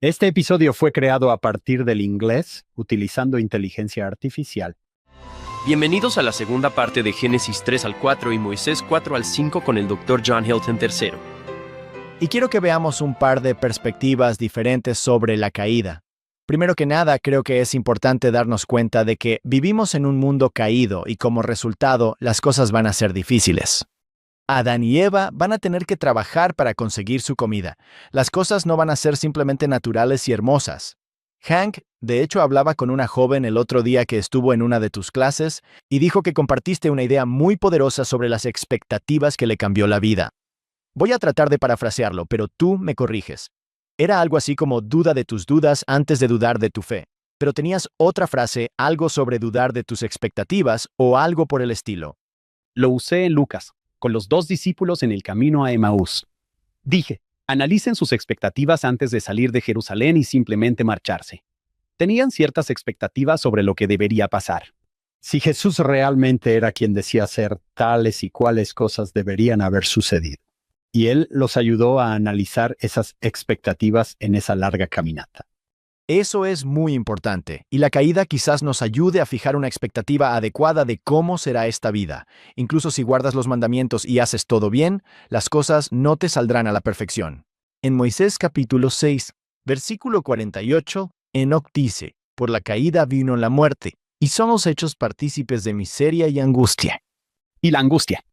Este episodio fue creado a partir del inglés utilizando inteligencia artificial. Bienvenidos a la segunda parte de Génesis 3 al 4 y Moisés 4 al 5 con el Dr. John Hilton III. Y quiero que veamos un par de perspectivas diferentes sobre la caída. Primero que nada, creo que es importante darnos cuenta de que vivimos en un mundo caído y como resultado, las cosas van a ser difíciles. Adán y Eva van a tener que trabajar para conseguir su comida. Las cosas no van a ser simplemente naturales y hermosas. Hank, de hecho, hablaba con una joven el otro día que estuvo en una de tus clases y dijo que compartiste una idea muy poderosa sobre las expectativas que le cambió la vida. Voy a tratar de parafrasearlo, pero tú me corriges. Era algo así como duda de tus dudas antes de dudar de tu fe. Pero tenías otra frase, algo sobre dudar de tus expectativas o algo por el estilo. Lo usé en Lucas, con los 2 discípulos en el camino a Emaús. Dije, analicen sus expectativas antes de salir de Jerusalén y simplemente marcharse. Tenían ciertas expectativas sobre lo que debería pasar. Si Jesús realmente era quien decía ser, tales y cuales cosas deberían haber sucedido. Y Él los ayudó a analizar esas expectativas en esa larga caminata. Eso es muy importante, y la caída quizás nos ayude a fijar una expectativa adecuada de cómo será esta vida. Incluso si guardas los mandamientos y haces todo bien, las cosas no te saldrán a la perfección. En Moisés capítulo 6, versículo 48, Enoc dice, por la caída vino la muerte, y somos hechos partícipes de miseria y angustia. Y la angustia.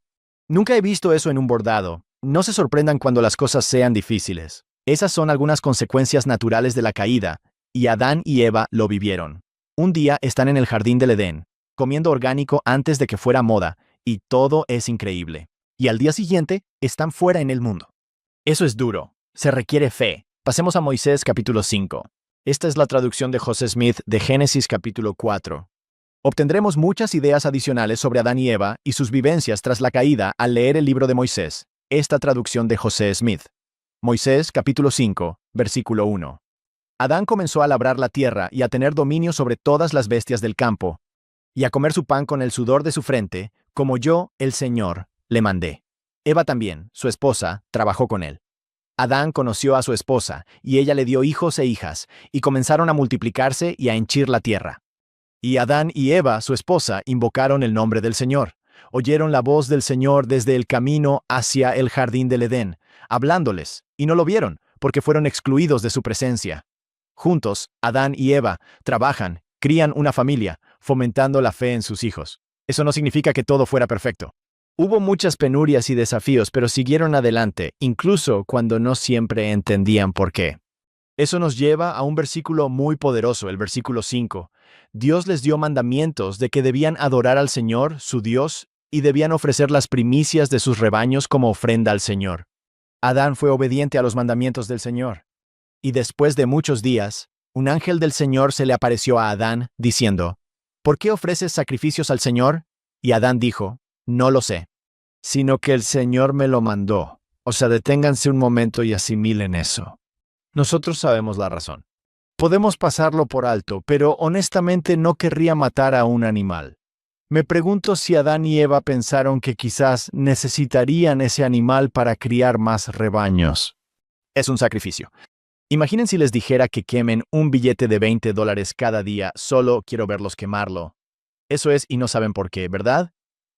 Nunca he visto eso en un bordado. No se sorprendan cuando las cosas sean difíciles. Esas son algunas consecuencias naturales de la caída, y Adán y Eva lo vivieron. Un día están en el jardín del Edén, comiendo orgánico antes de que fuera moda, y todo es increíble. Y al día siguiente, están fuera en el mundo. Eso es duro. Se requiere fe. Pasemos a Moisés capítulo 5. Esta es la traducción de José Smith de Génesis capítulo 4. Obtendremos muchas ideas adicionales sobre Adán y Eva y sus vivencias tras la caída al leer el libro de Moisés. Esta traducción de José Smith. Moisés capítulo 5, versículo 1. Adán comenzó a labrar la tierra y a tener dominio sobre todas las bestias del campo, y a comer su pan con el sudor de su frente, como yo, el Señor, le mandé. Eva también, su esposa, trabajó con él. Adán conoció a su esposa, y ella le dio hijos e hijas, y comenzaron a multiplicarse y a henchir la tierra. Y Adán y Eva, su esposa, invocaron el nombre del Señor. Oyeron la voz del Señor desde el camino hacia el jardín del Edén, hablándoles, y no lo vieron, porque fueron excluidos de su presencia. Juntos, Adán y Eva trabajan, crían una familia, fomentando la fe en sus hijos. Eso no significa que todo fuera perfecto. Hubo muchas penurias y desafíos, pero siguieron adelante, incluso cuando no siempre entendían por qué. Eso nos lleva a un versículo muy poderoso, el versículo 5. Dios les dio mandamientos de que debían adorar al Señor, su Dios, y debían ofrecer las primicias de sus rebaños como ofrenda al Señor. Adán fue obediente a los mandamientos del Señor. Y después de muchos días, un ángel del Señor se le apareció a Adán, diciendo, ¿por qué ofreces sacrificios al Señor? Y Adán dijo, no lo sé, sino que el Señor me lo mandó. O sea, deténganse un momento y asimilen eso. Nosotros sabemos la razón. Podemos pasarlo por alto, pero honestamente no querría matar a un animal. Me pregunto si Adán y Eva pensaron que quizás necesitarían ese animal para criar más rebaños. Es un sacrificio. Imaginen si les dijera que quemen un billete de $20 cada día, solo quiero verlos quemarlo. Eso es y no saben por qué, ¿verdad?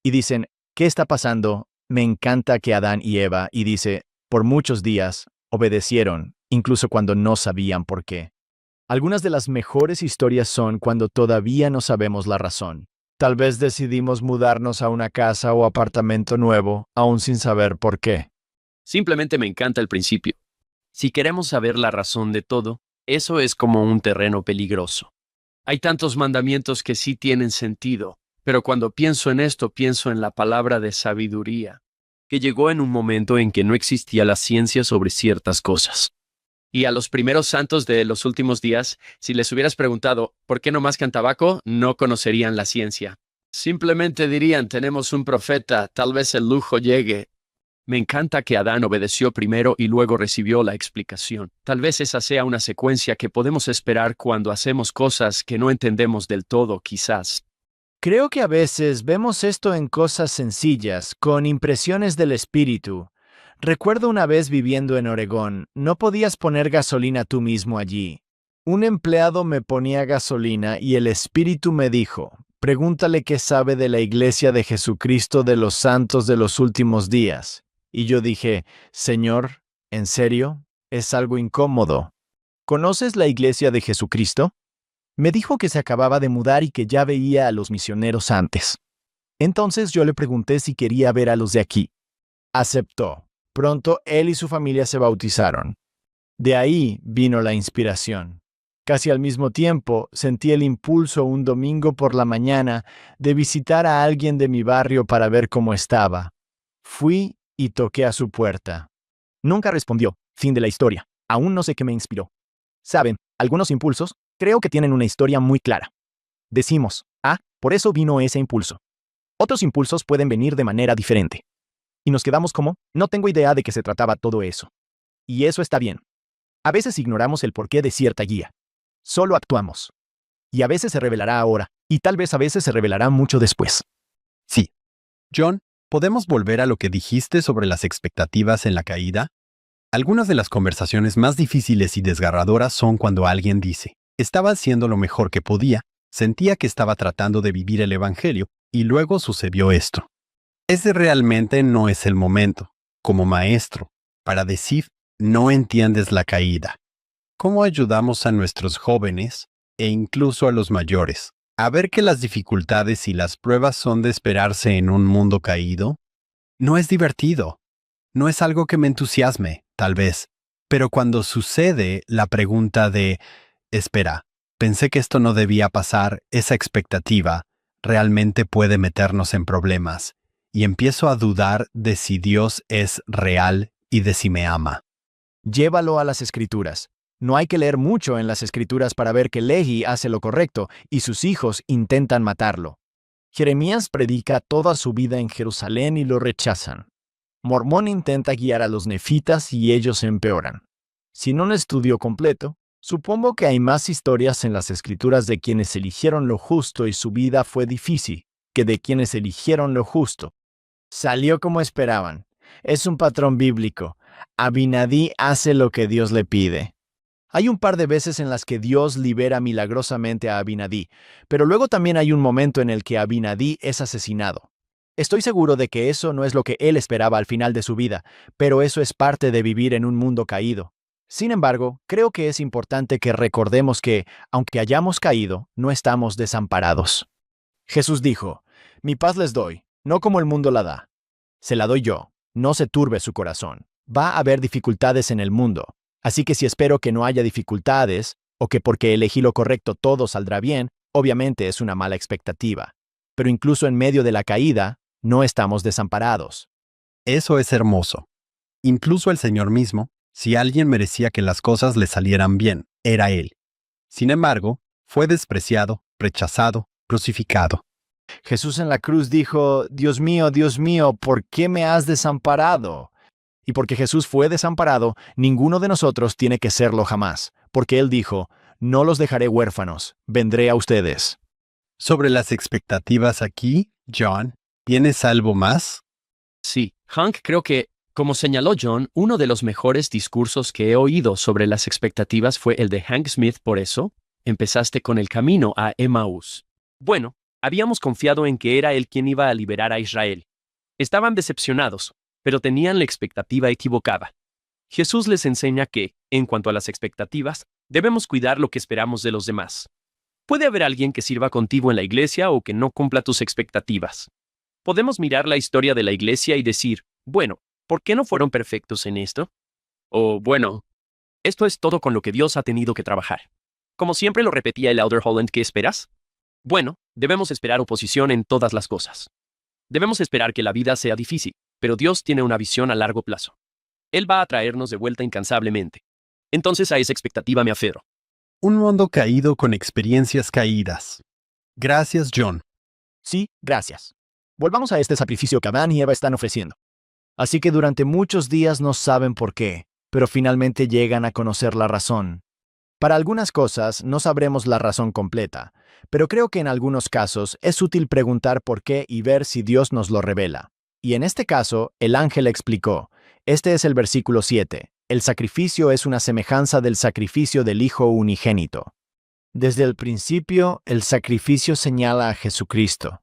Y dicen, ¿qué está pasando? Me encanta que Adán y Eva, y dice, por muchos días, obedecieron, incluso cuando no sabían por qué. Algunas de las mejores historias son cuando todavía no sabemos la razón. Tal vez decidimos mudarnos a una casa o apartamento nuevo, aún sin saber por qué. Simplemente me encanta el principio. Si queremos saber la razón de todo, eso es como un terreno peligroso. Hay tantos mandamientos que sí tienen sentido, pero cuando pienso en esto pienso en la palabra de sabiduría, que llegó en un momento en que no existía la ciencia sobre ciertas cosas. Y a los primeros santos de los últimos días, si les hubieras preguntado ¿por qué no mascan tabaco?, no conocerían la ciencia. Simplemente dirían, tenemos un profeta, tal vez el lujo llegue. Me encanta que Adán obedeció primero y luego recibió la explicación. Tal vez esa sea una secuencia que podemos esperar cuando hacemos cosas que no entendemos del todo, quizás. Creo que a veces vemos esto en cosas sencillas, con impresiones del espíritu. Recuerdo una vez viviendo en Oregón, no podías poner gasolina tú mismo allí. Un empleado me ponía gasolina y el Espíritu me dijo, pregúntale qué sabe de la Iglesia de Jesucristo de los Santos de los Últimos Días. Y yo dije, Señor, ¿en serio? Es algo incómodo. ¿Conoces la Iglesia de Jesucristo? Me dijo que se acababa de mudar y que ya veía a los misioneros antes. Entonces yo le pregunté si quería ver a los de aquí. Aceptó. Pronto él y su familia se bautizaron. De ahí vino la inspiración. Casi al mismo tiempo, sentí el impulso un domingo por la mañana de visitar a alguien de mi barrio para ver cómo estaba. Fui y toqué a su puerta. Nunca respondió. Fin de la historia. Aún no sé qué me inspiró. Saben, algunos impulsos creo que tienen una historia muy clara. Decimos, por eso vino ese impulso. Otros impulsos pueden venir de manera diferente. Y nos quedamos como, no tengo idea de qué se trataba todo eso. Y eso está bien. A veces ignoramos el porqué de cierta guía. Solo actuamos. Y a veces se revelará ahora, y tal vez a veces se revelará mucho después. Sí. John, ¿podemos volver a lo que dijiste sobre las expectativas en la caída? Algunas de las conversaciones más difíciles y desgarradoras son cuando alguien dice, estaba haciendo lo mejor que podía, sentía que estaba tratando de vivir el Evangelio, y luego sucedió esto. Ese realmente no es el momento, como maestro, para decir, no entiendes la caída. ¿Cómo ayudamos a nuestros jóvenes, e incluso a los mayores, a ver que las dificultades y las pruebas son de esperarse en un mundo caído? No es divertido. No es algo que me entusiasme, tal vez. Pero cuando sucede la pregunta de, espera, pensé que esto no debía pasar, esa expectativa, realmente puede meternos en problemas. Y empiezo a dudar de si Dios es real y de si me ama. Llévalo a las Escrituras. No hay que leer mucho en las Escrituras para ver que Lehi hace lo correcto y sus hijos intentan matarlo. Jeremías predica toda su vida en Jerusalén y lo rechazan. Mormón intenta guiar a los nefitas y ellos empeoran. Sin un estudio completo, supongo que hay más historias en las Escrituras de quienes eligieron lo justo y su vida fue difícil, que de quienes eligieron lo justo. Salió como esperaban. Es un patrón bíblico. Abinadí hace lo que Dios le pide. Hay un par de veces en las que Dios libera milagrosamente a Abinadí, pero luego también hay un momento en el que Abinadí es asesinado. Estoy seguro de que eso no es lo que él esperaba al final de su vida, pero eso es parte de vivir en un mundo caído. Sin embargo, creo que es importante que recordemos que, aunque hayamos caído, no estamos desamparados. Jesús dijo, mi paz les doy, no como el mundo la da. Se la doy yo, no se turbe su corazón. Va a haber dificultades en el mundo, así que si espero que no haya dificultades, o que porque elegí lo correcto todo saldrá bien, obviamente es una mala expectativa. Pero incluso en medio de la caída, no estamos desamparados. Eso es hermoso. Incluso el Señor mismo, si alguien merecía que las cosas le salieran bien, era Él. Sin embargo, fue despreciado, rechazado, crucificado. Jesús en la cruz dijo, Dios mío, ¿por qué me has desamparado? Y porque Jesús fue desamparado, ninguno de nosotros tiene que serlo jamás, porque Él dijo, no los dejaré huérfanos, vendré a ustedes. Sobre las expectativas aquí, John, ¿tienes algo más? Sí, Hank, creo que, como señaló John, uno de los mejores discursos que he oído sobre las expectativas fue el de Hank Smith. Por eso, empezaste con el camino a Emaús. Bueno, habíamos confiado en que era él quien iba a liberar a Israel. Estaban decepcionados, pero tenían la expectativa equivocada. Jesús les enseña que, en cuanto a las expectativas, debemos cuidar lo que esperamos de los demás. Puede haber alguien que sirva contigo en la iglesia o que no cumpla tus expectativas. Podemos mirar la historia de la iglesia y decir, bueno, ¿por qué no fueron perfectos en esto? O, bueno, esto es todo con lo que Dios ha tenido que trabajar. Como siempre lo repetía el Elder Holland, ¿qué esperas? Bueno, debemos esperar oposición en todas las cosas. Debemos esperar que la vida sea difícil, pero Dios tiene una visión a largo plazo. Él va a traernos de vuelta incansablemente. Entonces a esa expectativa me aferro. Un mundo caído con experiencias caídas. Gracias, John. Sí, gracias. Volvamos a este sacrificio que Adán y Eva están ofreciendo. Así que durante muchos días no saben por qué, pero finalmente llegan a conocer la razón. Para algunas cosas no sabremos la razón completa, pero creo que en algunos casos es útil preguntar por qué y ver si Dios nos lo revela. Y en este caso, el ángel explicó, Este es el versículo 7. El sacrificio es una semejanza del sacrificio del Hijo unigénito. Desde el principio, el sacrificio señala a Jesucristo.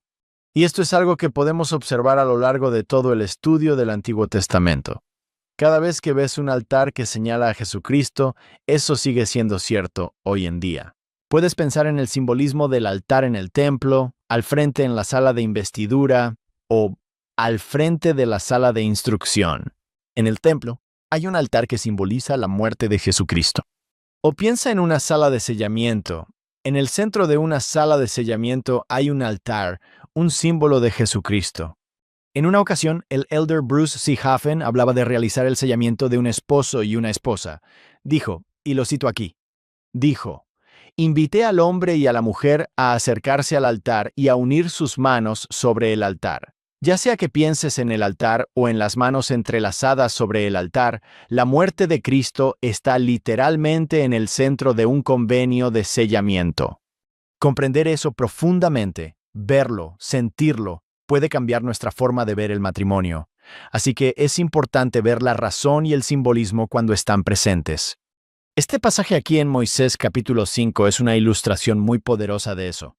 Y esto es algo que podemos observar a lo largo de todo el estudio del Antiguo Testamento. Cada vez que ves un altar que señala a Jesucristo, eso sigue siendo cierto hoy en día. Puedes pensar en el simbolismo del altar en el templo, al frente en la sala de investidura o al frente de la sala de instrucción. En el templo hay un altar que simboliza la muerte de Jesucristo. O piensa en una sala de sellamiento. En el centro de una sala de sellamiento hay un altar, un símbolo de Jesucristo. En una ocasión, el elder Bruce C. Hafen hablaba de realizar el sellamiento de un esposo y una esposa. Dijo, y lo cito aquí, dijo, «Invité al hombre y a la mujer a acercarse al altar y a unir sus manos sobre el altar. Ya sea que pienses en el altar o en las manos entrelazadas sobre el altar, la muerte de Cristo está literalmente en el centro de un convenio de sellamiento. Comprender eso profundamente, verlo, sentirlo, puede cambiar nuestra forma de ver el matrimonio. Así que es importante ver la razón y el simbolismo cuando están presentes. Este pasaje aquí en Moisés capítulo 5 es una ilustración muy poderosa de eso.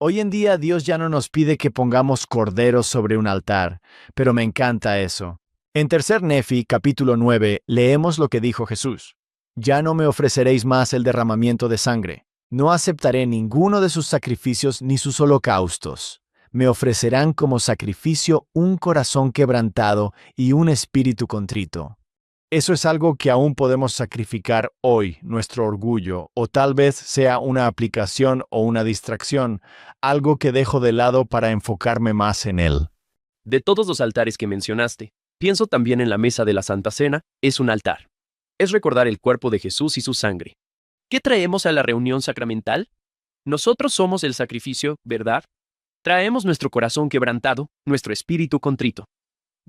Hoy en día Dios ya no nos pide que pongamos corderos sobre un altar, pero me encanta eso. En 3 Nefi, capítulo 9, leemos lo que dijo Jesús. Ya no me ofreceréis más el derramamiento de sangre. No aceptaré ninguno de sus sacrificios ni sus holocaustos. Me ofrecerán como sacrificio un corazón quebrantado y un espíritu contrito. Eso es algo que aún podemos sacrificar hoy, nuestro orgullo, o tal vez sea una aplicación o una distracción, algo que dejo de lado para enfocarme más en él. De todos los altares que mencionaste, pienso también en la mesa de la Santa Cena, es un altar. Es recordar el cuerpo de Jesús y su sangre. ¿Qué traemos a la reunión sacramental? Nosotros somos el sacrificio, ¿verdad? Traemos nuestro corazón quebrantado, nuestro espíritu contrito.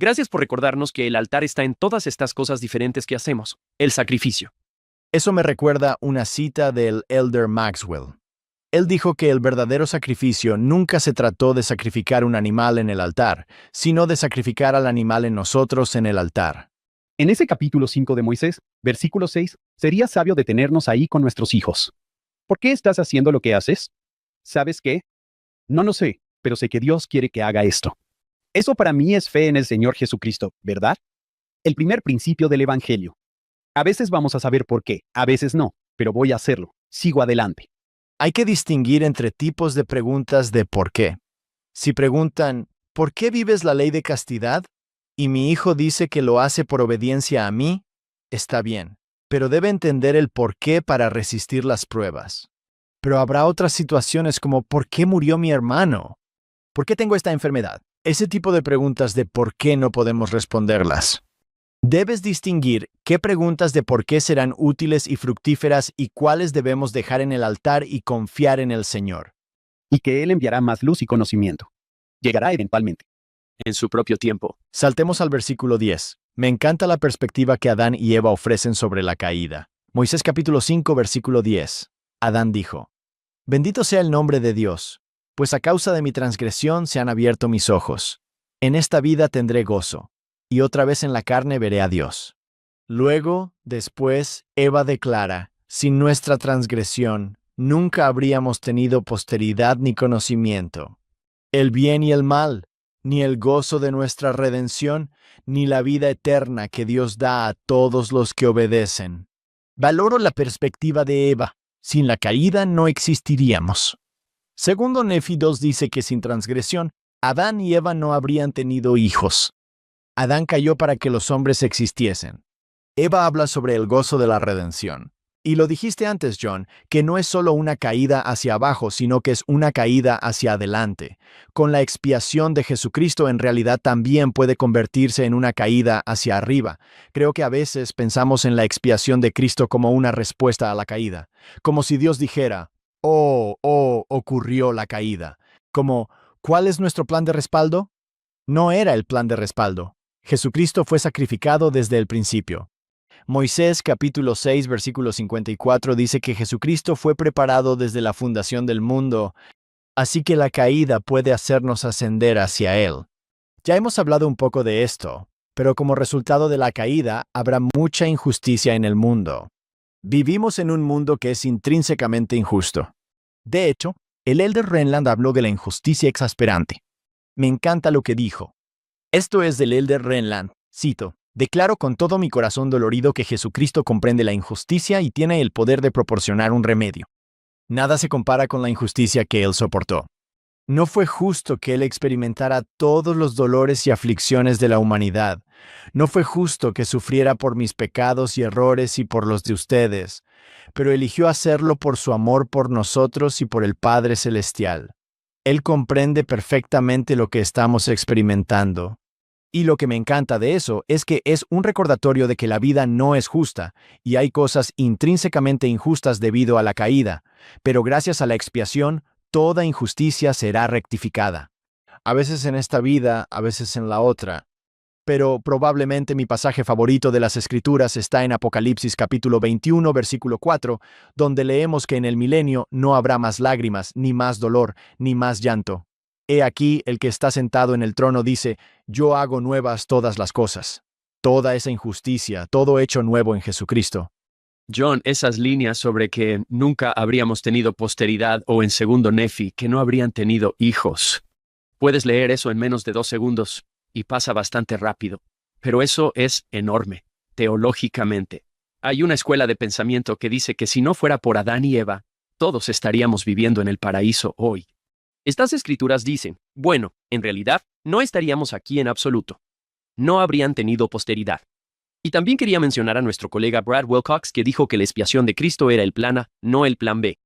Gracias por recordarnos que el altar está en todas estas cosas diferentes que hacemos, el sacrificio. Eso me recuerda una cita del elder Maxwell. Él dijo que el verdadero sacrificio nunca se trató de sacrificar un animal en el altar, sino de sacrificar al animal en nosotros en el altar. En ese capítulo 5 de Moisés, versículo 6, sería sabio detenernos ahí con nuestros hijos. ¿Por qué estás haciendo lo que haces? ¿Sabes qué? No lo sé, pero sé que Dios quiere que haga esto. Eso para mí es fe en el Señor Jesucristo, ¿verdad? El primer principio del Evangelio. A veces vamos a saber por qué, a veces no, pero voy a hacerlo. Sigo adelante. Hay que distinguir entre tipos de preguntas de por qué. Si preguntan, ¿por qué vives la ley de castidad? Y mi hijo dice que lo hace por obediencia a mí, está bien, pero debe entender el por qué para resistir las pruebas. Pero habrá otras situaciones como ¿por qué murió mi hermano? ¿Por qué tengo esta enfermedad? Ese tipo de preguntas de por qué no podemos responderlas. Debes distinguir qué preguntas de por qué serán útiles y fructíferas y cuáles debemos dejar en el altar y confiar en el Señor. Y que Él enviará más luz y conocimiento. Llegará eventualmente. En su propio tiempo. Saltemos al versículo 10. Me encanta la perspectiva que Adán y Eva ofrecen sobre la caída. Moisés capítulo 5, versículo 10. Adán dijo, «Bendito sea el nombre de Dios, pues a causa de mi transgresión se han abierto mis ojos. En esta vida tendré gozo, y otra vez en la carne veré a Dios». Luego, después, Eva declara, «Sin nuestra transgresión, nunca habríamos tenido posteridad ni conocimiento. El bien y el mal, ni el gozo de nuestra redención, ni la vida eterna que Dios da a todos los que obedecen». Valoro la perspectiva de Eva. Sin la caída no existiríamos. Segundo Nefi 2 dice que sin transgresión, Adán y Eva no habrían tenido hijos. Adán cayó para que los hombres existiesen. Eva habla sobre el gozo de la redención. Y lo dijiste antes, John, que no es solo una caída hacia abajo, sino que es una caída hacia adelante. Con la expiación de Jesucristo en realidad también puede convertirse en una caída hacia arriba. Creo que a veces pensamos en la expiación de Cristo como una respuesta a la caída. Como si Dios dijera, ocurrió la caída. Como, ¿cuál es nuestro plan de respaldo? No era el plan de respaldo. Jesucristo fue sacrificado desde el principio. Moisés capítulo 6 versículo 54 dice que Jesucristo fue preparado desde la fundación del mundo, así que la caída puede hacernos ascender hacia Él. Ya hemos hablado un poco de esto, Pero como resultado de la caída, habrá mucha injusticia en el mundo. Vivimos en un mundo que es intrínsecamente injusto. De hecho, el elder Renland habló de la injusticia exasperante. Me encanta lo que dijo. Esto es del elder Renland, cito: declaro con todo mi corazón dolorido que Jesucristo comprende la injusticia y tiene el poder de proporcionar un remedio. Nada se compara con la injusticia que él soportó. No fue justo que él experimentara todos los dolores y aflicciones de la humanidad. No fue justo que sufriera por mis pecados y errores y por los de ustedes, pero eligió hacerlo por su amor por nosotros y por el Padre Celestial. Él comprende perfectamente lo que estamos experimentando. Y lo que me encanta de eso es que es un recordatorio de que la vida no es justa, y hay cosas intrínsecamente injustas debido a la caída, pero gracias a la expiación, toda injusticia será rectificada. A veces en esta vida, a veces en la otra. Pero probablemente mi pasaje favorito de las Escrituras está en Apocalipsis capítulo 21, versículo 4, donde leemos que en el milenio no habrá más lágrimas, ni más dolor, ni más llanto. He aquí, el que está sentado en el trono dice: yo hago nuevas todas las cosas. Toda esa injusticia, todo hecho nuevo en Jesucristo. John, esas líneas sobre que nunca habríamos tenido posteridad o en segundo Nefi, que no habrían tenido hijos. Puedes leer eso en menos de 2 segundos y pasa bastante rápido. Pero eso es enorme, teológicamente. Hay una escuela de pensamiento que dice que si no fuera por Adán y Eva, todos estaríamos viviendo en el paraíso hoy. Estas escrituras dicen, bueno, en realidad, no estaríamos aquí en absoluto. No habrían tenido posteridad. Y también quería mencionar a nuestro colega Brad Wilcox, que dijo que la expiación de Cristo era el plan A, no el plan B.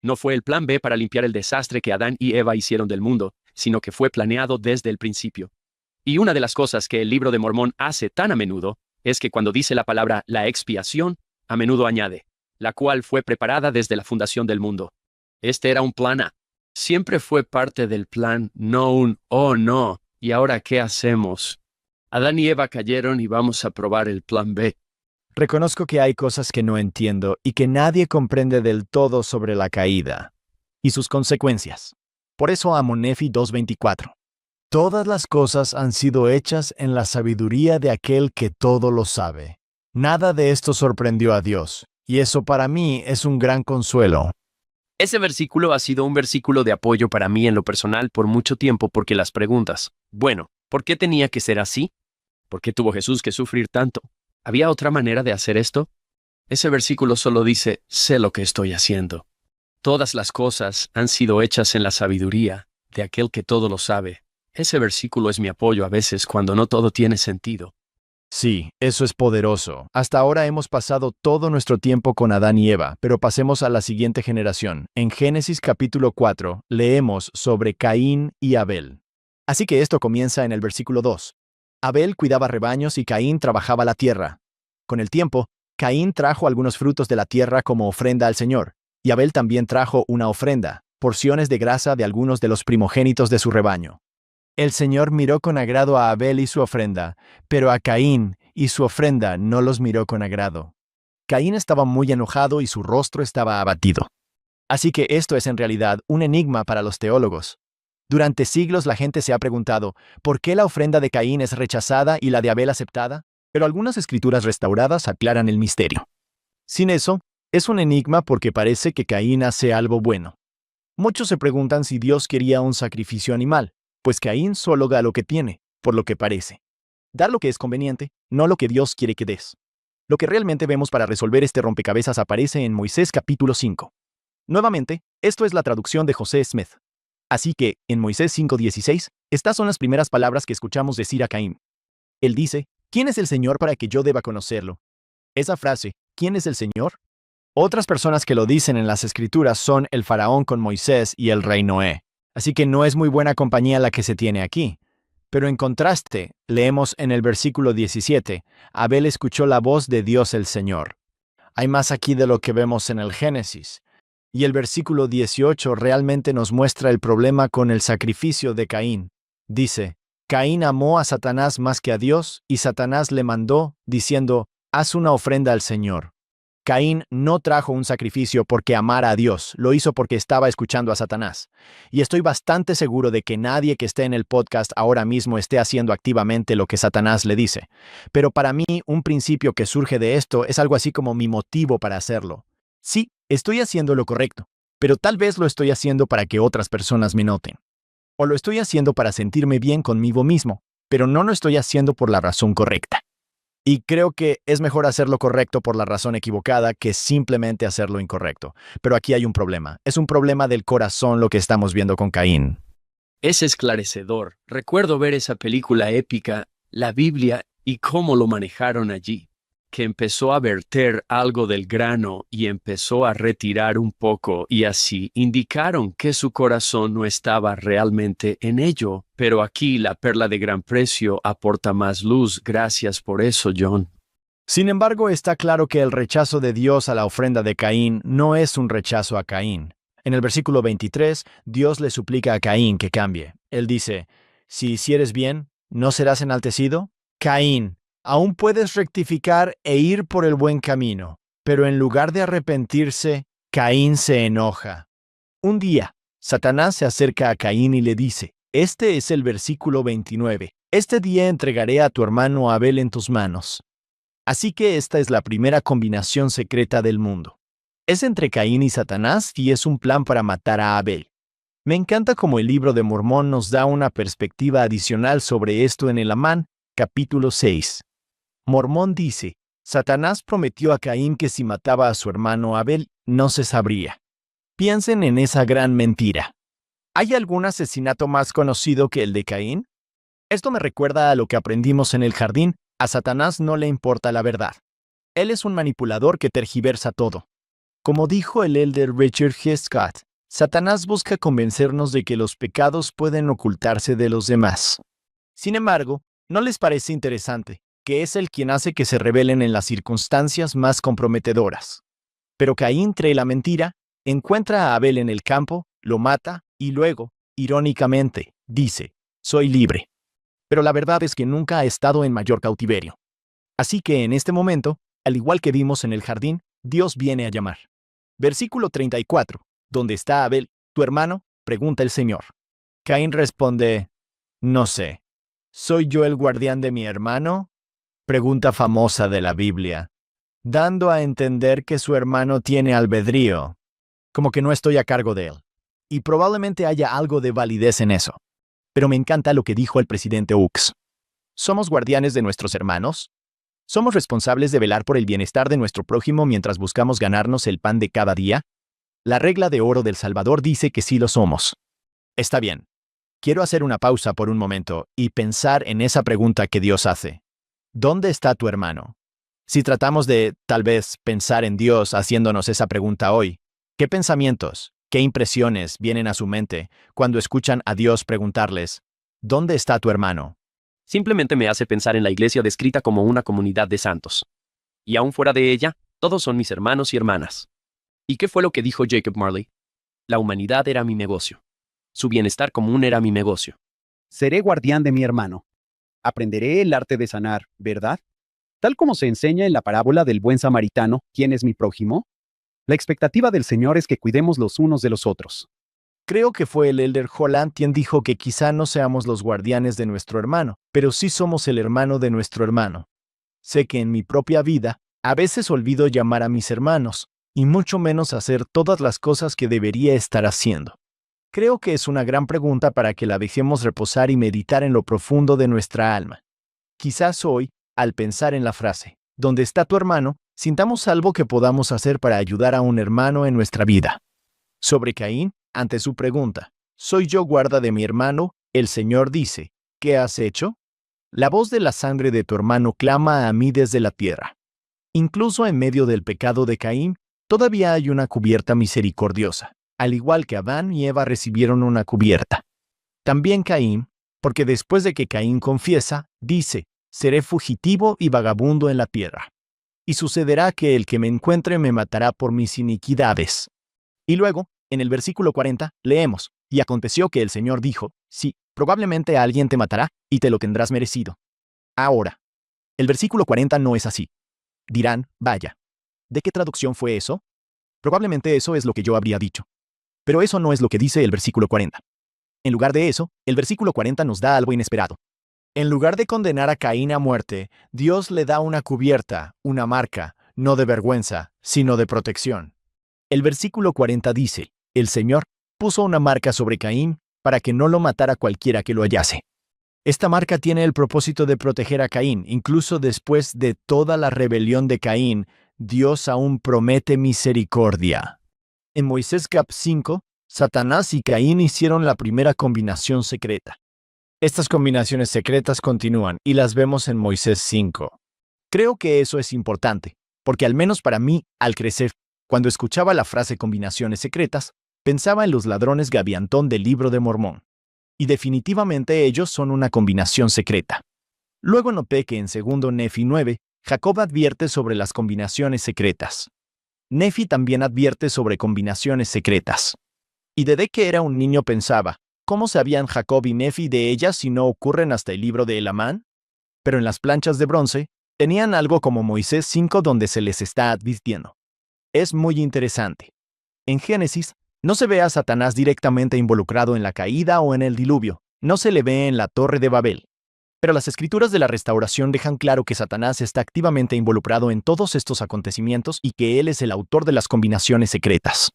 No fue el plan B para limpiar el desastre que Adán y Eva hicieron del mundo, sino que fue planeado desde el principio. Y una de las cosas que el libro de Mormón hace tan a menudo es que cuando dice la palabra la expiación, a menudo añade, la cual fue preparada desde la fundación del mundo. Este era un plan A. Siempre fue parte del plan, no un oh no, ¿y ahora qué hacemos? Adán y Eva cayeron y vamos a probar el plan B. Reconozco que hay cosas que no entiendo y que nadie comprende del todo sobre la caída y sus consecuencias. Por eso amo Nefi 2:24. Todas las cosas han sido hechas en la sabiduría de aquel que todo lo sabe. Nada de esto sorprendió a Dios, y eso para mí es un gran consuelo. Ese versículo ha sido un versículo de apoyo para mí en lo personal por mucho tiempo porque las preguntas, bueno, ¿por qué tenía que ser así? ¿Por qué tuvo Jesús que sufrir tanto? ¿Había otra manera de hacer esto? Ese versículo solo dice, sé lo que estoy haciendo. Todas las cosas han sido hechas en la sabiduría de aquel que todo lo sabe. Ese versículo es mi apoyo a veces cuando no todo tiene sentido. Sí, eso es poderoso. Hasta ahora hemos pasado todo nuestro tiempo con Adán y Eva, pero pasemos a la siguiente generación. En Génesis capítulo 4, leemos sobre Caín y Abel. Así que esto comienza en el versículo 2. Abel cuidaba rebaños y Caín trabajaba la tierra. Con el tiempo, Caín trajo algunos frutos de la tierra como ofrenda al Señor, y Abel también trajo una ofrenda, porciones de grasa de algunos de los primogénitos de su rebaño. El Señor miró con agrado a Abel y su ofrenda, pero a Caín y su ofrenda no los miró con agrado. Caín estaba muy enojado y su rostro estaba abatido. Así que esto es en realidad un enigma para los teólogos. Durante siglos la gente se ha preguntado, ¿por qué la ofrenda de Caín es rechazada y la de Abel aceptada? Pero algunas escrituras restauradas aclaran el misterio. Sin eso, es un enigma porque parece que Caín hace algo bueno. Muchos se preguntan si Dios quería un sacrificio animal, pues Caín solo da lo que tiene, por lo que parece. Dar lo que es conveniente, no lo que Dios quiere que des. Lo que realmente vemos para resolver este rompecabezas aparece en Moisés capítulo 5. Nuevamente, esto es la traducción de José Smith. Así que, en Moisés 5:16, estas son las primeras palabras que escuchamos decir a Caín. Él dice, ¿quién es el Señor para que yo deba conocerlo? Esa frase, ¿quién es el Señor? Otras personas que lo dicen en las escrituras son el faraón con Moisés y el rey Noé. Así que no es muy buena compañía la que se tiene aquí. Pero en contraste, leemos en el versículo 17, Abel escuchó la voz de Dios el Señor. Hay más aquí de lo que vemos en el Génesis. Y el versículo 18 realmente nos muestra el problema con el sacrificio de Caín. Dice, Caín amó a Satanás más que a Dios, y Satanás le mandó, diciendo, haz una ofrenda al Señor. Caín no trajo un sacrificio porque amara a Dios, lo hizo porque estaba escuchando a Satanás. Y estoy bastante seguro de que nadie que esté en el podcast ahora mismo esté haciendo activamente lo que Satanás le dice. Pero para mí, un principio que surge de esto es algo así como mi motivo para hacerlo. Sí, estoy haciendo lo correcto, pero tal vez lo estoy haciendo para que otras personas me noten. O lo estoy haciendo para sentirme bien conmigo mismo, pero no lo estoy haciendo por la razón correcta. Y creo que es mejor hacer lo correcto por la razón equivocada que simplemente hacer lo incorrecto. Pero aquí hay un problema. Es un problema del corazón lo que estamos viendo con Caín. Es esclarecedor. Recuerdo ver esa película épica, la Biblia, y cómo lo manejaron allí, que empezó a verter algo del grano y empezó a retirar un poco, y así indicaron que su corazón no estaba realmente en ello. Pero aquí la perla de gran precio aporta más luz. Gracias por eso, John. Sin embargo, está claro que el rechazo de Dios a la ofrenda de Caín no es un rechazo a Caín. En el versículo 23, Dios le suplica a Caín que cambie. Él dice, si hicieres bien, ¿no serás enaltecido? Caín, aún puedes rectificar e ir por el buen camino, pero en lugar de arrepentirse, Caín se enoja. Un día, Satanás se acerca a Caín y le dice, este es el versículo 29, este día entregaré a tu hermano Abel en tus manos. Así que esta es la primera combinación secreta del mundo. Es entre Caín y Satanás y es un plan para matar a Abel. Me encanta cómo el libro de Mormón nos da una perspectiva adicional sobre esto en el Amán, capítulo 6. Mormón dice, Satanás prometió a Caín que si mataba a su hermano Abel, no se sabría. Piensen en esa gran mentira. ¿Hay algún asesinato más conocido que el de Caín? Esto me recuerda a lo que aprendimos en el jardín. A Satanás no le importa la verdad. Él es un manipulador que tergiversa todo. Como dijo el elder Richard G. Scott, Satanás busca convencernos de que los pecados pueden ocultarse de los demás. Sin embargo, ¿no les parece interesante que es él quien hace que se rebelen en las circunstancias más comprometedoras? Pero Caín cree la mentira, encuentra a Abel en el campo, lo mata y luego, irónicamente, dice, soy libre. Pero la verdad es que nunca ha estado en mayor cautiverio. Así que en este momento, al igual que vimos en el jardín, Dios viene a llamar. Versículo 34. ¿Dónde está Abel, tu hermano?, pregunta el Señor. Caín responde, no sé. ¿Soy yo el guardián de mi hermano? Pregunta famosa de la Biblia, dando a entender que su hermano tiene albedrío, como que no estoy a cargo de él. Y probablemente haya algo de validez en eso. Pero me encanta lo que dijo el presidente Hooks. ¿Somos guardianes de nuestros hermanos? ¿Somos responsables de velar por el bienestar de nuestro prójimo mientras buscamos ganarnos el pan de cada día? La regla de oro del Salvador dice que sí lo somos. Está bien. Quiero hacer una pausa por un momento y pensar en esa pregunta que Dios hace. ¿Dónde está tu hermano? Si tratamos de, tal vez, pensar en Dios haciéndonos esa pregunta hoy, ¿qué pensamientos, qué impresiones vienen a su mente cuando escuchan a Dios preguntarles, ¿dónde está tu hermano? Simplemente me hace pensar en la iglesia descrita como una comunidad de santos. Y aún fuera de ella, todos son mis hermanos y hermanas. ¿Y qué fue lo que dijo Jacob Marley? La humanidad era mi negocio. Su bienestar común era mi negocio. Seré guardián de mi hermano. Aprenderé el arte de sanar, ¿verdad? Tal como se enseña en la parábola del buen samaritano, ¿quién es mi prójimo? La expectativa del Señor es que cuidemos los unos de los otros. Creo que fue el elder Holland quien dijo que quizá no seamos los guardianes de nuestro hermano, pero sí somos el hermano de nuestro hermano. Sé que en mi propia vida, a veces olvido llamar a mis hermanos, y mucho menos hacer todas las cosas que debería estar haciendo. Creo que es una gran pregunta para que la dejemos reposar y meditar en lo profundo de nuestra alma. Quizás hoy, al pensar en la frase, ¿dónde está tu hermano?, sintamos algo que podamos hacer para ayudar a un hermano en nuestra vida. Sobre Caín, ante su pregunta, ¿soy yo guarda de mi hermano?, el Señor dice, ¿qué has hecho? La voz de la sangre de tu hermano clama a mí desde la tierra. Incluso en medio del pecado de Caín, todavía hay una cubierta misericordiosa, al igual que Adán y Eva recibieron una cubierta. También Caín, porque después de que Caín confiesa, dice, seré fugitivo y vagabundo en la tierra. Y sucederá que el que me encuentre me matará por mis iniquidades. Y luego, en el versículo 40, leemos, y aconteció que el Señor dijo, sí, probablemente alguien te matará, y te lo tendrás merecido. Ahora, el versículo 40 no es así. Dirán, vaya. ¿De qué traducción fue eso? Probablemente eso es lo que yo habría dicho. Pero eso no es lo que dice el versículo 40. En lugar de eso, el versículo 40 nos da algo inesperado. En lugar de condenar a Caín a muerte, Dios le da una cubierta, una marca, no de vergüenza, sino de protección. El versículo 40 dice, el Señor puso una marca sobre Caín para que no lo matara cualquiera que lo hallase. Esta marca tiene el propósito de proteger a Caín. Incluso después de toda la rebelión de Caín, Dios aún promete misericordia. En Moisés cap 5, Satanás y Caín hicieron la primera combinación secreta. Estas combinaciones secretas continúan y las vemos en Moisés 5. Creo que eso es importante, porque al menos para mí, al crecer, cuando escuchaba la frase combinaciones secretas, pensaba en los ladrones Gaviantón del Libro de Mormón. Y definitivamente ellos son una combinación secreta. Luego noté que en 2 Nefi 9, Jacob advierte sobre las combinaciones secretas. Nefi también advierte sobre combinaciones secretas. Y desde que era un niño pensaba, ¿cómo sabían Jacob y Nefi de ellas si no ocurren hasta el libro de Elamán? Pero en las planchas de bronce, tenían algo como Moisés 5 donde se les está advirtiendo. Es muy interesante. En Génesis, no se ve a Satanás directamente involucrado en la caída o en el diluvio, no se le ve en la Torre de Babel. Pero las escrituras de la restauración dejan claro que Satanás está activamente involucrado en todos estos acontecimientos y que él es el autor de las combinaciones secretas.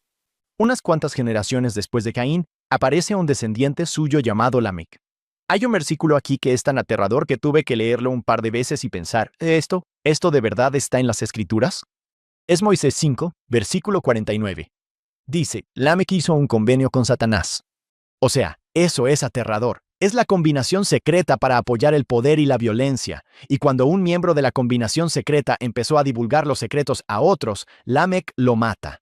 Unas cuantas generaciones después de Caín, aparece un descendiente suyo llamado Lamec. Hay un versículo aquí que es tan aterrador que tuve que leerlo un par de veces y pensar, ¿esto de verdad está en las escrituras? Es Moisés 5, versículo 49. Dice, Lamec hizo un convenio con Satanás. O sea, eso es aterrador. Es la combinación secreta para apoyar el poder y la violencia. Y cuando un miembro de la combinación secreta empezó a divulgar los secretos a otros, Lamec lo mata.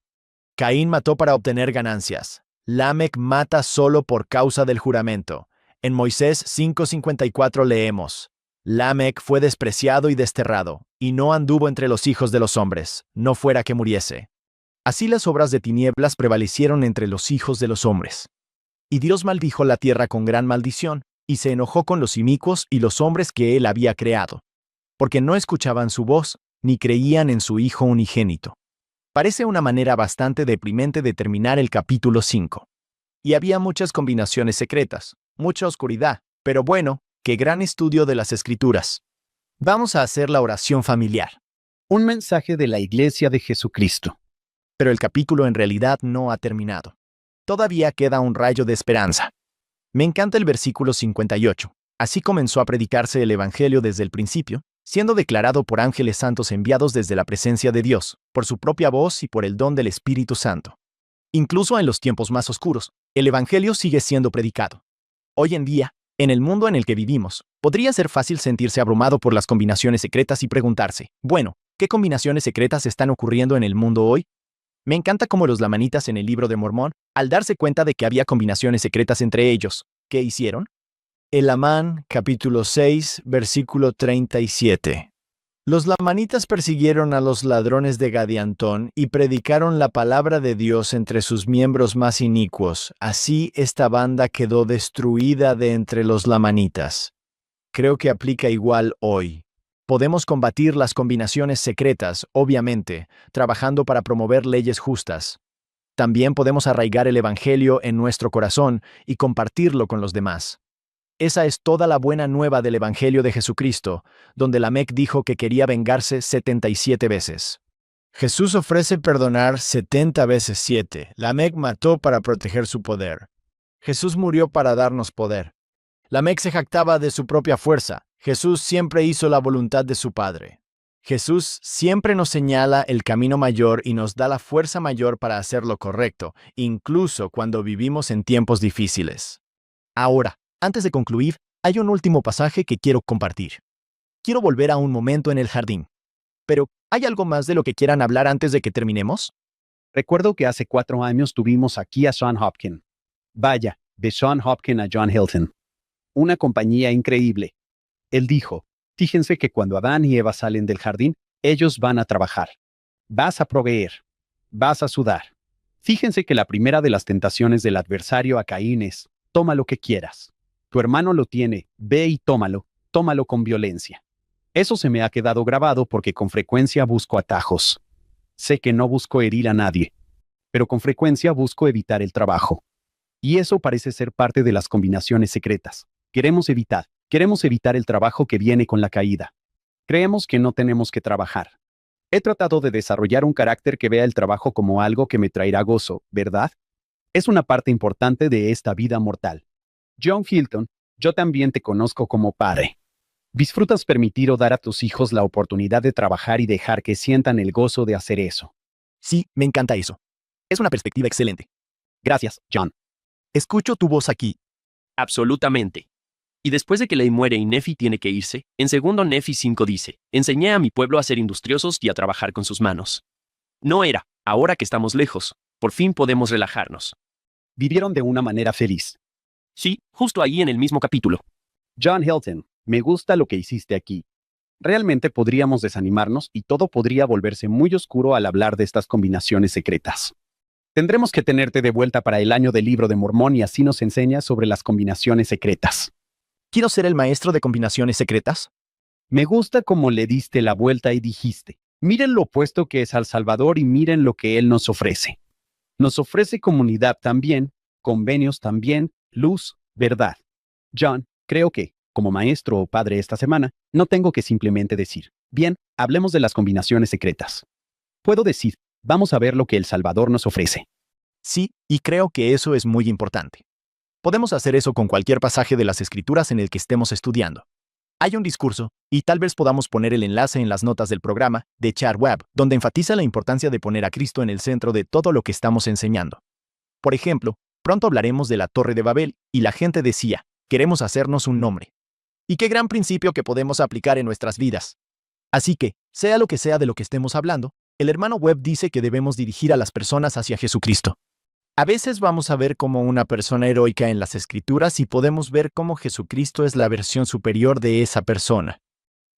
Caín mató para obtener ganancias. Lamec mata solo por causa del juramento. En Moisés 5:54 leemos, Lamec fue despreciado y desterrado, y no anduvo entre los hijos de los hombres, no fuera que muriese. Así las obras de tinieblas prevalecieron entre los hijos de los hombres. Y Dios maldijo la tierra con gran maldición, y se enojó con los inicuos y los hombres que él había creado, porque no escuchaban su voz, ni creían en su Hijo unigénito. Parece una manera bastante deprimente de terminar el capítulo 5. Y había muchas combinaciones secretas, mucha oscuridad, pero bueno, qué gran estudio de las Escrituras. Vamos a hacer la oración familiar. Un mensaje de la Iglesia de Jesucristo. Pero el capítulo en realidad no ha terminado. Todavía queda un rayo de esperanza. Me encanta el versículo 58. Así comenzó a predicarse el Evangelio desde el principio, siendo declarado por ángeles santos enviados desde la presencia de Dios, por su propia voz y por el don del Espíritu Santo. Incluso en los tiempos más oscuros, el Evangelio sigue siendo predicado. Hoy en día, en el mundo en el que vivimos, podría ser fácil sentirse abrumado por las combinaciones secretas y preguntarse, bueno, ¿qué combinaciones secretas están ocurriendo en el mundo hoy? Me encanta cómo los lamanitas en el Libro de Mormón, al darse cuenta de que había combinaciones secretas entre ellos, ¿qué hicieron? Elamán, capítulo 6, versículo 37. Los lamanitas persiguieron a los ladrones de Gadiantón y predicaron la palabra de Dios entre sus miembros más inicuos. Así esta banda quedó destruida de entre los lamanitas. Creo que aplica igual hoy. Podemos combatir las combinaciones secretas, obviamente, trabajando para promover leyes justas. También podemos arraigar el Evangelio en nuestro corazón y compartirlo con los demás. Esa es toda la buena nueva del Evangelio de Jesucristo, donde Lamec dijo que quería vengarse 77 veces. Jesús ofrece perdonar 70 veces 7. Lamec mató para proteger su poder. Jesús murió para darnos poder. Lamec se jactaba de su propia fuerza. Jesús siempre hizo la voluntad de su Padre. Jesús siempre nos señala el camino mayor y nos da la fuerza mayor para hacer lo correcto, incluso cuando vivimos en tiempos difíciles. Ahora, antes de concluir, hay un último pasaje que quiero compartir. Quiero volver a un momento en el jardín. Pero, ¿hay algo más de lo que quieran hablar antes de que terminemos? Recuerdo que hace 4 años tuvimos aquí a Sean Hopkins. Vaya, de Sean Hopkins a John Hilton. Una compañía increíble. Él dijo, fíjense que cuando Adán y Eva salen del jardín, ellos van a trabajar. Vas a proveer. Vas a sudar. Fíjense que la primera de las tentaciones del adversario a Caín es, toma lo que quieras. Tu hermano lo tiene, ve y tómalo con violencia. Eso se me ha quedado grabado porque con frecuencia busco atajos. Sé que no busco herir a nadie, pero con frecuencia busco evitar el trabajo. Y eso parece ser parte de las combinaciones secretas. Queremos evitar el trabajo que viene con la caída. Creemos que no tenemos que trabajar. He tratado de desarrollar un carácter que vea el trabajo como algo que me traerá gozo, ¿verdad? Es una parte importante de esta vida mortal. John Hilton, yo también te conozco como padre. ¿Disfrutas permitir o dar a tus hijos la oportunidad de trabajar y dejar que sientan el gozo de hacer eso? Sí, me encanta eso. Es una perspectiva excelente. Gracias, John. Escucho tu voz aquí. Absolutamente. Y después de que Ley muere y Nefi tiene que irse, en 2 Nefi 5 dice, enseñé a mi pueblo a ser industriosos y a trabajar con sus manos. No era, ahora que estamos lejos, por fin podemos relajarnos. Vivieron de una manera feliz. Sí, justo ahí en el mismo capítulo. John Hilton, me gusta lo que hiciste aquí. Realmente podríamos desanimarnos y todo podría volverse muy oscuro al hablar de estas combinaciones secretas. Tendremos que tenerte de vuelta para el año del Libro de Mormón y así nos enseñas sobre las combinaciones secretas. ¿Quiero ser el maestro de combinaciones secretas? Me gusta cómo le diste la vuelta y dijiste, miren lo opuesto que es al Salvador y miren lo que Él nos ofrece. Nos ofrece comunidad también, convenios también, luz, verdad. John, creo que, como maestro o padre esta semana, no tengo que simplemente decir, bien, hablemos de las combinaciones secretas. Puedo decir, vamos a ver lo que el Salvador nos ofrece. Sí, y creo que eso es muy importante. Podemos hacer eso con cualquier pasaje de las Escrituras en el que estemos estudiando. Hay un discurso, y tal vez podamos poner el enlace en las notas del programa, de Chad Webb, donde enfatiza la importancia de poner a Cristo en el centro de todo lo que estamos enseñando. Por ejemplo, pronto hablaremos de la Torre de Babel, y la gente decía, queremos hacernos un nombre. Y qué gran principio que podemos aplicar en nuestras vidas. Así que, sea lo que sea de lo que estemos hablando, el hermano Webb dice que debemos dirigir a las personas hacia Jesucristo. A veces vamos a ver como una persona heroica en las Escrituras y podemos ver cómo Jesucristo es la versión superior de esa persona.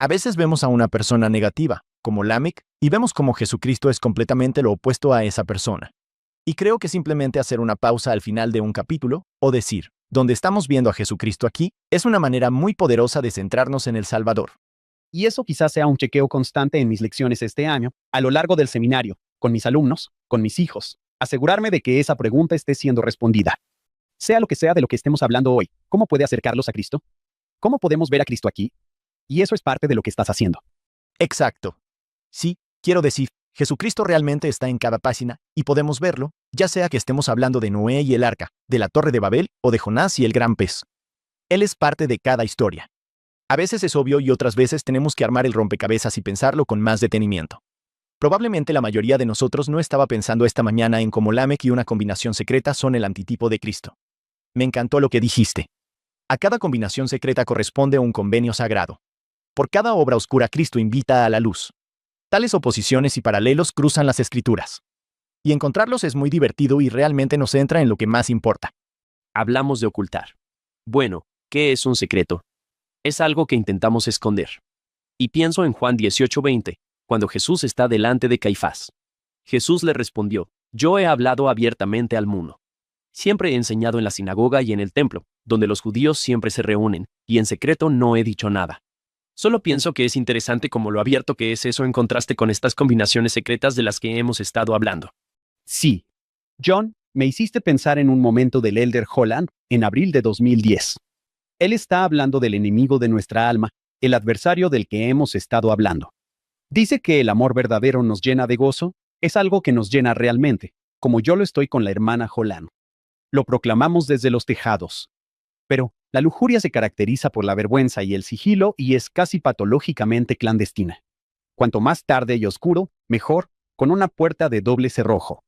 A veces vemos a una persona negativa, como Lamech, y vemos cómo Jesucristo es completamente lo opuesto a esa persona. Y creo que simplemente hacer una pausa al final de un capítulo, o decir, donde estamos viendo a Jesucristo aquí, es una manera muy poderosa de centrarnos en el Salvador. Y eso quizás sea un chequeo constante en mis lecciones este año, a lo largo del seminario, con mis alumnos, con mis hijos. Asegurarme de que esa pregunta esté siendo respondida. Sea lo que sea de lo que estemos hablando hoy, ¿cómo puede acercarlos a Cristo? ¿Cómo podemos ver a Cristo aquí? Y eso es parte de lo que estás haciendo. Exacto. Sí, quiero decir, Jesucristo realmente está en cada página, y podemos verlo, ya sea que estemos hablando de Noé y el arca, de la Torre de Babel, o de Jonás y el gran pez. Él es parte de cada historia. A veces es obvio y otras veces tenemos que armar el rompecabezas y pensarlo con más detenimiento. Probablemente la mayoría de nosotros no estaba pensando esta mañana en cómo Lamech y una combinación secreta son el antitipo de Cristo. Me encantó lo que dijiste. A cada combinación secreta corresponde un convenio sagrado. Por cada obra oscura Cristo invita a la luz. Tales oposiciones y paralelos cruzan las Escrituras. Y encontrarlos es muy divertido y realmente nos centra en lo que más importa. Hablamos de ocultar. Bueno, ¿qué es un secreto? Es algo que intentamos esconder. Y pienso en Juan 18:20. Cuando Jesús está delante de Caifás. Jesús le respondió, yo he hablado abiertamente al mundo. Siempre he enseñado en la sinagoga y en el templo, donde los judíos siempre se reúnen, y en secreto no he dicho nada. Solo pienso que es interesante como lo abierto que es eso en contraste con estas combinaciones secretas de las que hemos estado hablando. Sí. John, me hiciste pensar en un momento del Elder Holland, en abril de 2010. Él está hablando del enemigo de nuestra alma, el adversario del que hemos estado hablando. Dice que el amor verdadero nos llena de gozo, es algo que nos llena realmente, como yo lo estoy con la hermana Holland. Lo proclamamos desde los tejados. Pero, la lujuria se caracteriza por la vergüenza y el sigilo y es casi patológicamente clandestina. Cuanto más tarde y oscuro, mejor, con una puerta de doble cerrojo.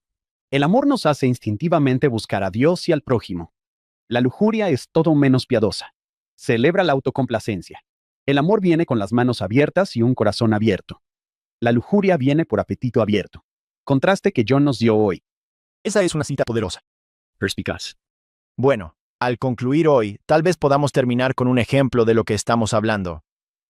El amor nos hace instintivamente buscar a Dios y al prójimo. La lujuria es todo menos piadosa. Celebra la autocomplacencia. El amor viene con las manos abiertas y un corazón abierto. La lujuria viene por apetito abierto. Contraste que John nos dio hoy. Esa es una cita poderosa. Perspicaz. Bueno, al concluir hoy, tal vez podamos terminar con un ejemplo de lo que estamos hablando.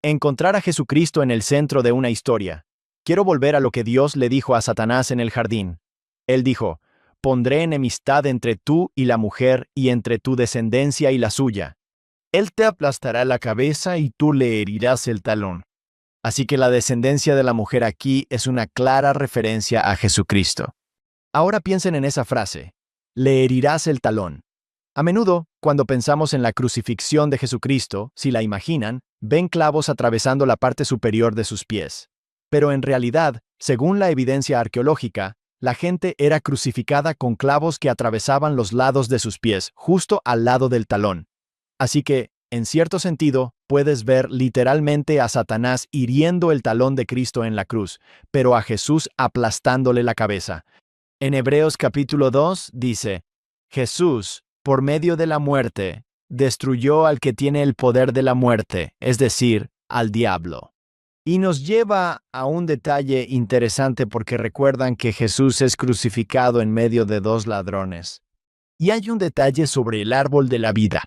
Encontrar a Jesucristo en el centro de una historia. Quiero volver a lo que Dios le dijo a Satanás en el jardín. Él dijo, pondré enemistad entre tú y la mujer y entre tu descendencia y la suya. Él te aplastará la cabeza y tú le herirás el talón. Así que la descendencia de la mujer aquí es una clara referencia a Jesucristo. Ahora piensen en esa frase, le herirás el talón. A menudo, cuando pensamos en la crucifixión de Jesucristo, si la imaginan, ven clavos atravesando la parte superior de sus pies. Pero en realidad, según la evidencia arqueológica, la gente era crucificada con clavos que atravesaban los lados de sus pies, justo al lado del talón. Así que, en cierto sentido, puedes ver literalmente a Satanás hiriendo el talón de Cristo en la cruz, pero a Jesús aplastándole la cabeza. En Hebreos capítulo 2 dice, Jesús, por medio de la muerte, destruyó al que tiene el poder de la muerte, es decir, al diablo. Y nos lleva a un detalle interesante porque recuerdan que Jesús es crucificado en medio de dos ladrones. Y hay un detalle sobre el árbol de la vida.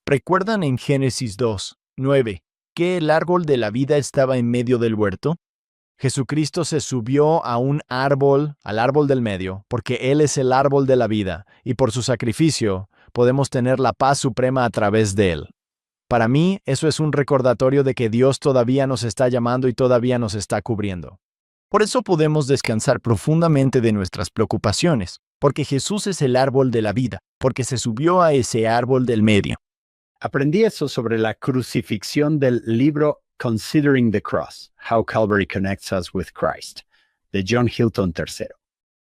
¿Recuerdan en Génesis 2:9 que el árbol de la vida estaba en medio del huerto? Jesucristo se subió a un árbol, al árbol del medio, porque Él es el árbol de la vida, y por su sacrificio podemos tener la paz suprema a través de Él. Para mí, eso es un recordatorio de que Dios todavía nos está llamando y todavía nos está cubriendo. Por eso podemos descansar profundamente de nuestras preocupaciones, porque Jesús es el árbol de la vida, porque se subió a ese árbol del medio. Aprendí eso sobre la crucifixión del libro Considering the Cross, How Calvary Connects Us with Christ, de John Hilton III.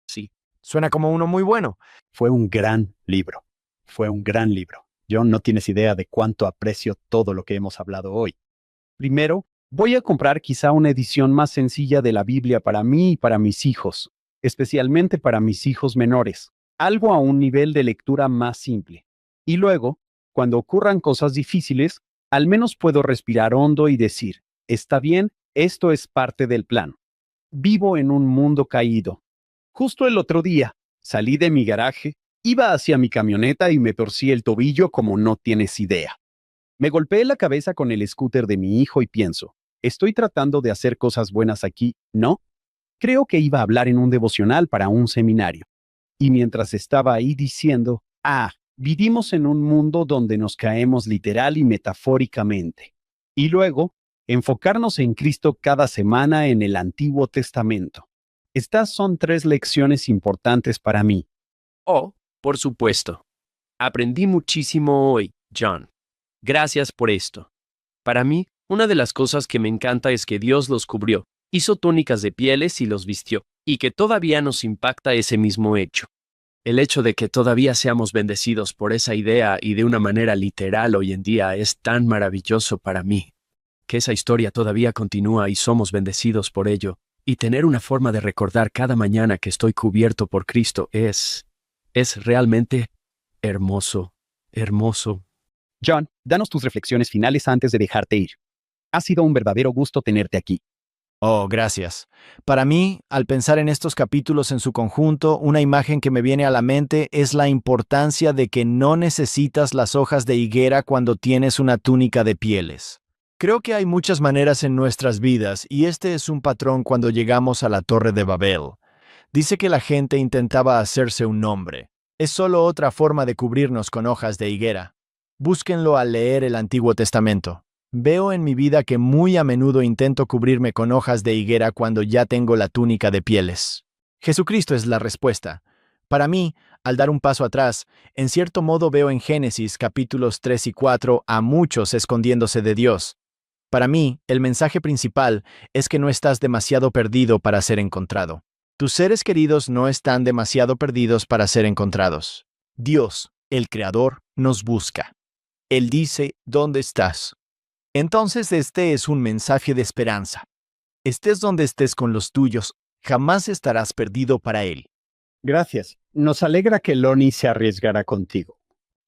Sí. Suena como uno muy bueno. Fue un gran libro. Fue un gran libro. John, no tienes idea de cuánto aprecio todo lo que hemos hablado hoy. Primero, voy a comprar quizá una edición más sencilla de la Biblia para mí y para mis hijos, especialmente para mis hijos menores, algo a un nivel de lectura más simple. Y luego, cuando ocurran cosas difíciles, al menos puedo respirar hondo y decir, está bien, esto es parte del plan. Vivo en un mundo caído. Justo el otro día, salí de mi garaje, iba hacia mi camioneta y me torcí el tobillo como no tienes idea. Me golpeé la cabeza con el scooter de mi hijo y pienso, estoy tratando de hacer cosas buenas aquí, ¿no? Creo que iba a hablar en un devocional para un seminario. Y mientras estaba ahí diciendo, vivimos en un mundo donde nos caemos literal y metafóricamente. Y luego, enfocarnos en Cristo cada semana en el Antiguo Testamento. Estas son 3 lecciones importantes para mí. Por supuesto. Aprendí muchísimo hoy, John. Gracias por esto. Para mí, una de las cosas que me encanta es que Dios los cubrió, hizo túnicas de pieles y los vistió, y que todavía nos impacta ese mismo hecho. El hecho de que todavía seamos bendecidos por esa idea y de una manera literal hoy en día es tan maravilloso para mí. Que esa historia todavía continúa y somos bendecidos por ello, y tener una forma de recordar cada mañana que estoy cubierto por Cristo es realmente hermoso, hermoso. John, danos tus reflexiones finales antes de dejarte ir. Ha sido un verdadero gusto tenerte aquí. Oh, gracias. Para mí, al pensar en estos capítulos en su conjunto, una imagen que me viene a la mente es la importancia de que no necesitas las hojas de higuera cuando tienes una túnica de pieles. Creo que hay muchas maneras en nuestras vidas y este es un patrón cuando llegamos a la Torre de Babel. Dice que la gente intentaba hacerse un nombre. Es solo otra forma de cubrirnos con hojas de higuera. Búsquenlo al leer el Antiguo Testamento. Veo en mi vida que muy a menudo intento cubrirme con hojas de higuera cuando ya tengo la túnica de pieles. Jesucristo es la respuesta. Para mí, al dar un paso atrás, en cierto modo veo en Génesis capítulos 3 y 4 a muchos escondiéndose de Dios. Para mí, el mensaje principal es que no estás demasiado perdido para ser encontrado. Tus seres queridos no están demasiado perdidos para ser encontrados. Dios, el Creador, nos busca. Él dice, ¿dónde estás? Entonces este es un mensaje de esperanza. Estés donde estés con los tuyos, jamás estarás perdido para Él. Gracias. Nos alegra que Lonnie se arriesgara contigo.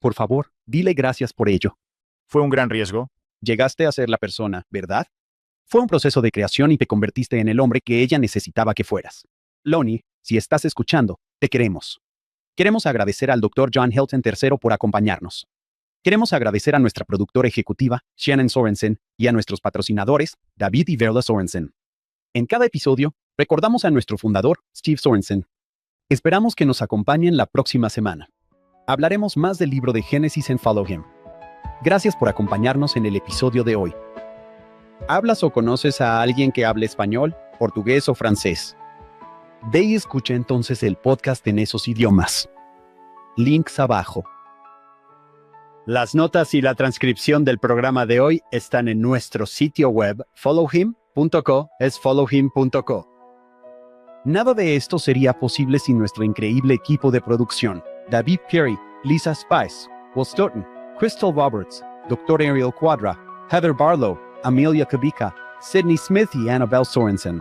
Por favor, dile gracias por ello. Fue un gran riesgo. Llegaste a ser la persona, ¿verdad? Fue un proceso de creación y te convertiste en el hombre que ella necesitaba que fueras. Lonnie, si estás escuchando, te queremos. Queremos agradecer al Dr. John Hilton III por acompañarnos. Queremos agradecer a nuestra productora ejecutiva, Shannon Sorensen, y a nuestros patrocinadores, David y Verla Sorensen. En cada episodio, recordamos a nuestro fundador, Steve Sorensen. Esperamos que nos acompañen la próxima semana. Hablaremos más del libro de Génesis en Follow Him. Gracias por acompañarnos en el episodio de hoy. ¿Hablas o conoces a alguien que hable español, portugués o francés? Ve y escucha entonces el podcast en esos idiomas. Links abajo. Las notas y la transcripción del programa de hoy están en nuestro sitio web followhim.co. Nada de esto sería posible sin nuestro increíble equipo de producción. David Perry, Lisa Spice, Will Stoughton, Crystal Roberts, Dr. Ariel Quadra, Heather Barlow, Amelia Kubica, Sydney Smith y Annabelle Sorensen.